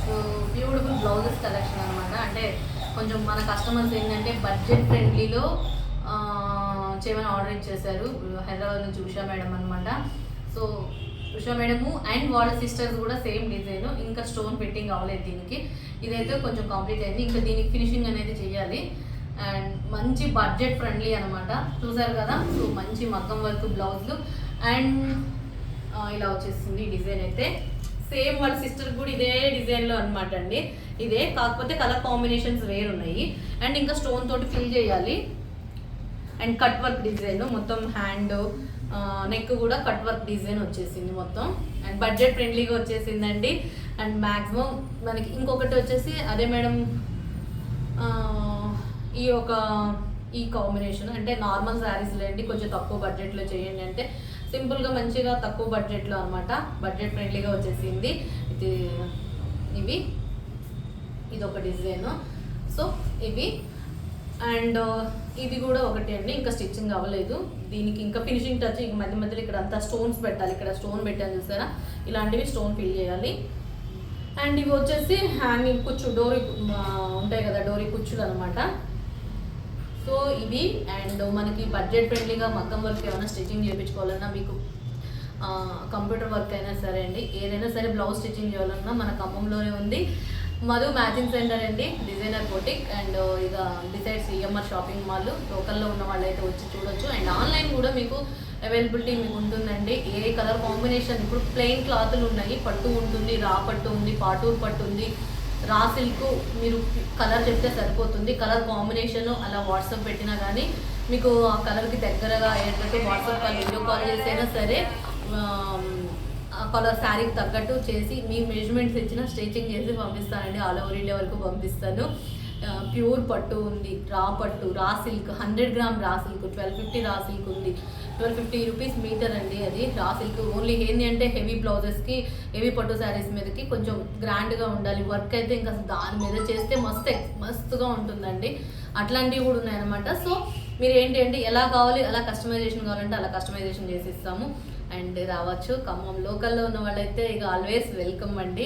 So beautiful blouses collection అనమాట. అంటే కొంచెం మన కస్టమర్స్ ఏంటంటే బడ్జెట్ ఫ్రెండ్లీలో చేయమని ఆర్డర్ ఇచ్చేసారు. హైదరాబాద్ నుంచి ఉషా మేడం అనమాట. సో ఉషా మేడము అండ్ వాళ్ళ సిస్టర్స్ కూడా సేమ్ డిజైన్. ఇంకా స్టోన్ ఫిట్టింగ్ అవ్వలేదు దీనికి. ఇదైతే కొంచెం కంప్లీట్ అయింది. ఇంకా దీనికి ఫినిషింగ్ అనేది చేయాలి. అండ్ మంచి బడ్జెట్ ఫ్రెండ్లీ అనమాట. చూసారు కదా. సో మంచి మగ్గం వర్క్ బ్లౌజ్లు అండ్ ఇలా వచ్చేస్తుంది డిజైన్ అయితే. సేమ్ వాళ్ళ సిస్టర్ కూడా ఇదే డిజైన్లో అనమాట అండి. ఇదే కాకపోతే కలర్ కాంబినేషన్స్ వేరున్నాయి. అండ్ ఇంకా స్టోన్ తోటి ఫిల్ చేయాలి. అండ్ కట్ వర్క్ డిజైన్ మొత్తం, హ్యాండ్ నెక్ కూడా కట్ వర్క్ డిజైన్ వచ్చేసింది మొత్తం. అండ్ బడ్జెట్ ఫ్రెండ్లీగా వచ్చేసిందండి. అండ్ మ్యాక్సిమం మనకి ఇంకొకటి వచ్చేసి అదే మేడం ఈ కాంబినేషన్ అంటే నార్మల్ శారీస్లో అండి, కొంచెం తక్కువ బడ్జెట్లో చేయండి అంటే సింపుల్గా మంచిగా తక్కువ బడ్జెట్లో అనమాట. బడ్జెట్ ఫ్రెండ్లీగా వచ్చేసింది. ఇది ఒక డిజైన్. సో ఇవి అండ్ ఇది కూడా ఒకటి అండి. ఇంకా స్టిచ్చింగ్ అవ్వలేదు దీనికి. ఇంకా ఫినిషింగ్ టచ్ ఇంక మధ్య మధ్యలో ఇక్కడ అంతా స్టోన్స్ పెట్టాలి. ఇక్కడ స్టోన్ పెట్టాను చూసారా, ఇలాంటివి స్టోన్ ఫిల్ చేయాలి. అండ్ ఇవి వచ్చేసి హ్యాంగింగ్ కుచ్చు, డోరీ ఉంటాయి కదా, డోరీ కుచ్చులు అనమాట. సో ఇవి అండ్ మనకి బడ్జెట్ ఫ్రెండ్లీగా మగ్గం వర్క్ ఏమైనా స్టిచ్చింగ్ చేయించుకోవాలన్నా, మీకు కంప్యూటర్ వర్క్ అయినా సరే అండి, ఏదైనా సరే బ్లౌజ్ స్టిచ్చింగ్ చేయాలన్నా మన ఖమ్మంలోనే ఉంది మధు మ్యాచింగ్ సెంటర్ అండి, డిజైనర్ బొటిక్. అండ్ ఇక డిసైడ్స్ ఈఎంఆర్ షాపింగ్ మాల్. లోకల్లో ఉన్న వాళ్ళు అయితే వచ్చి చూడొచ్చు. అండ్ ఆన్లైన్ కూడా మీకు అవైలబిలిటీ మీకు ఉంటుందండి. ఏ కలర్ కాంబినేషన్, ఇప్పుడు ప్లెయిన్ క్లాతులు ఉన్నాయి, పట్టు ఉంటుంది, రా పట్టు ఉంది, పాటూర్ పట్టు ఉంది, రా సిల్క్. మీరు కలర్ చెప్తే సరిపోతుంది. కలర్ కాంబినేషన్ అలా వాట్సాప్ పెట్టినా కానీ మీకు ఆ కలర్కి దగ్గరగా ఏంటంటే వాట్సాప్ కాల్, వీడియో కాల్ చేసైనా సరే ఆ కలర్ శారీకి తగ్గట్టు చేసి మీ మెజర్మెంట్స్ ఇచ్చిన స్టిచ్చింగ్ చేసి పంపిస్తానండి. ఆల్ ఓవర్ ఇండియా వరకు పంపిస్తాను. ప్యూర్ పట్టు ఉంది, రా పట్టు, raw silk, 100 gram raw silk 1250 raw silk ఉంది. 1250 రూపీస్ మీటర్ అండి అది రా సిల్క్. ఓన్లీ ఏంటి అంటే హెవీ బ్లౌజెస్కి, హెవీ పట్టు శారీస్ మీదకి కొంచెం గ్రాండ్గా ఉండాలి. వర్క్ అయితే ఇంకా దాని మీద చేస్తే మస్తుగా ఉంటుందండి. అట్లాంటివి కూడా ఉన్నాయన్నమాట. సో మీరు ఏంటి అంటే ఎలా కావాలి, అలా కస్టమైజేషన్ కావాలంటే అలా కస్టమైజేషన్ చేసి ఇస్తాము. అండ్ రావచ్చు. ఖమ్మం లోకల్లో ఉన్న వాళ్ళైతే ఇక ఆల్వేస్ వెల్కమ్ అండి,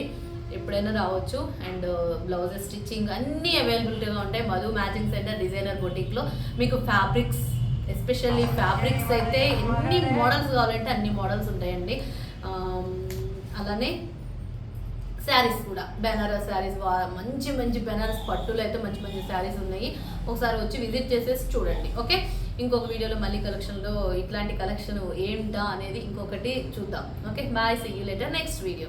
ఎప్పుడైనా రావచ్చు. అండ్ బ్లౌజెస్ స్టిచ్చింగ్ అన్నీ అవైలబిలిటీగా ఉంటాయి మధు మ్యాచింగ్ సెంటర్ డిజైనర్ బొటిక్లో. మీకు ఫ్యాబ్రిక్స్, ఎస్పెషల్లీ ఫ్యాబ్రిక్స్ అయితే ఎన్ని మోడల్స్ కావాలంటే అన్ని మోడల్స్ ఉంటాయండి. అలానే శారీస్ కూడా, బెనారస్ శారీస్, మంచి మంచి బెనారస్ పట్టులు అయితే మంచి మంచి శారీస్ ఉన్నాయి. ఒకసారి వచ్చి విజిట్ చేసేసి చూడండి. ఓకే, ఇంకొక వీడియోలో మళ్ళీ కలెక్షన్లో ఇట్లాంటి కలెక్షన్ ఏంటా అనేది ఇంకొకటి చూద్దాం. Okay, bye, see you later next video.